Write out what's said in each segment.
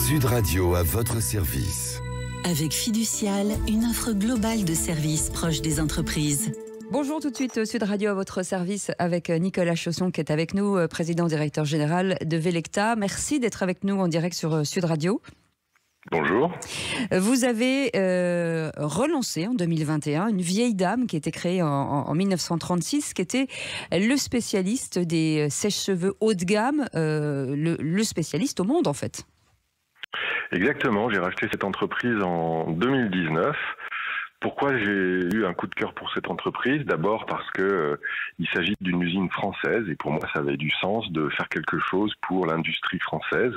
Sud Radio à votre service. Avec Fiducial, une offre globale de services proches des entreprises. Bonjour tout de suite, Sud Radio à votre service avec Nicolas Chausson qui est avec nous, président directeur général de Velecta. Merci d'être avec nous en direct sur Sud Radio. Bonjour. Vous avez relancé en 2021 une vieille dame qui était créée en 1936, qui était le spécialiste des sèche-cheveux haut de gamme, le spécialiste au monde en fait. Exactement, j'ai racheté cette entreprise en 2019. Pourquoi j'ai eu un coup de cœur pour cette entreprise? D'abord parce que il s'agit d'une usine française et pour moi ça avait du sens de faire quelque chose pour l'industrie française.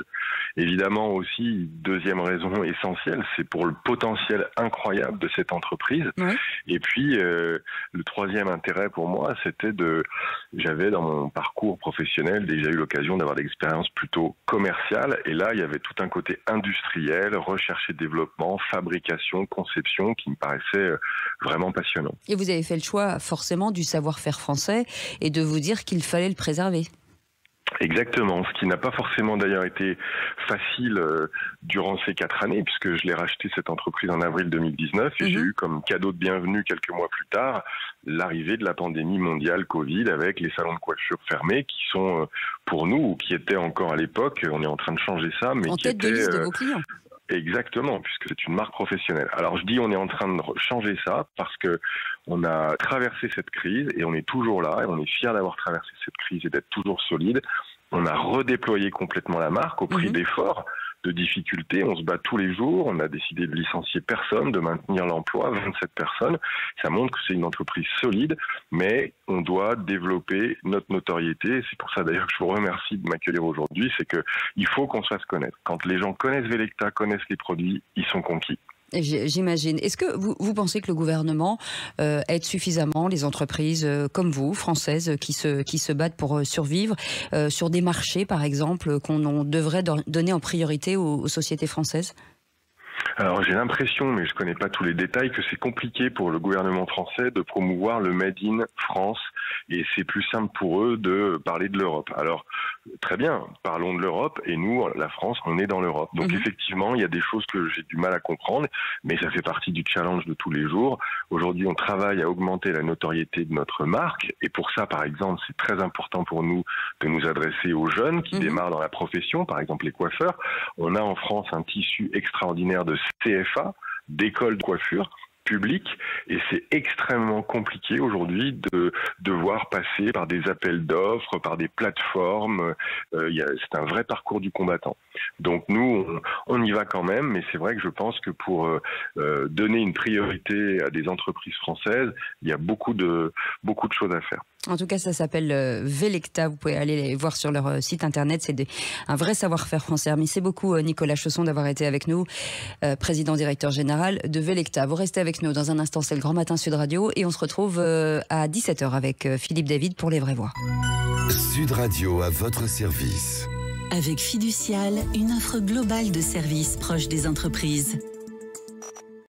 Évidemment aussi, deuxième raison essentielle, c'est pour le potentiel incroyable de cette entreprise. Oui. Et puis le troisième intérêt pour moi, c'était j'avais dans mon parcours professionnel déjà eu l'occasion d'avoir des expériences plutôt commerciales et là il y avait tout un côté industriel, recherche et développement, fabrication, conception qui me paraissait vraiment passionnant. Et vous avez fait le choix forcément du savoir-faire français et de vous dire qu'il fallait le préserver. Exactement, ce qui n'a pas forcément d'ailleurs été facile durant ces 4 années, puisque je l'ai racheté cette entreprise en avril 2019 et j'ai eu comme cadeau de bienvenue quelques mois plus tard l'arrivée de la pandémie mondiale Covid avec les salons de coiffure fermés qui sont pour nous, ou qui étaient encore à l'époque, on est en train de changer ça, mais en qui tête étaient de liste de vos clients. Exactement, puisque c'est une marque professionnelle. Alors je dis on est en train de changer ça parce que on a traversé cette crise et on est toujours là et on est fiers d'avoir traversé cette crise et d'être toujours solide. On a redéployé complètement la marque au prix d'efforts, de difficultés. On se bat tous les jours. On a décidé de licencier personne, de maintenir l'emploi, 27 personnes. Ça montre que c'est une entreprise solide, mais on doit développer notre notoriété. C'est pour ça d'ailleurs que je vous remercie de m'accueillir aujourd'hui. C'est que il faut qu'on se fasse connaître. Quand les gens connaissent Velecta, connaissent les produits, ils sont conquis. J'imagine. Est-ce que vous pensez que le gouvernement aide suffisamment les entreprises comme vous, françaises, qui se battent pour survivre, sur des marchés, par exemple, qu'on devrait donner en priorité aux sociétés françaises ? Alors j'ai l'impression, mais je connais pas tous les détails, que c'est compliqué pour le gouvernement français de promouvoir le Made in France et c'est plus simple pour eux de parler de l'Europe. Alors très bien, parlons de l'Europe et nous, la France, on est dans l'Europe. Donc effectivement, il y a des choses que j'ai du mal à comprendre, mais ça fait partie du challenge de tous les jours. Aujourd'hui, on travaille à augmenter la notoriété de notre marque et pour ça, par exemple, c'est très important pour nous de nous adresser aux jeunes qui démarrent dans la profession, par exemple les coiffeurs. On a en France un tissu extraordinaire de CFA, d'écoles de coiffure publiques, et c'est extrêmement compliqué aujourd'hui de devoir passer par des appels d'offres, par des plateformes. C'est un vrai parcours du combattant. Donc nous, on y va quand même, mais c'est vrai que je pense que pour donner une priorité à des entreprises françaises, il y a beaucoup de choses à faire. En tout cas, ça s'appelle Velecta. Vous pouvez aller les voir sur leur site internet. C'est un vrai savoir-faire français. Merci beaucoup, Nicolas Chausson, d'avoir été avec nous, président directeur général de Velecta. Vous restez avec nous. Dans un instant, c'est le Grand Matin Sud Radio. Et on se retrouve à 17h avec Philippe David pour Les Vraies Voix. Sud Radio à votre service. Avec Fiducial, une offre globale de services proches des entreprises.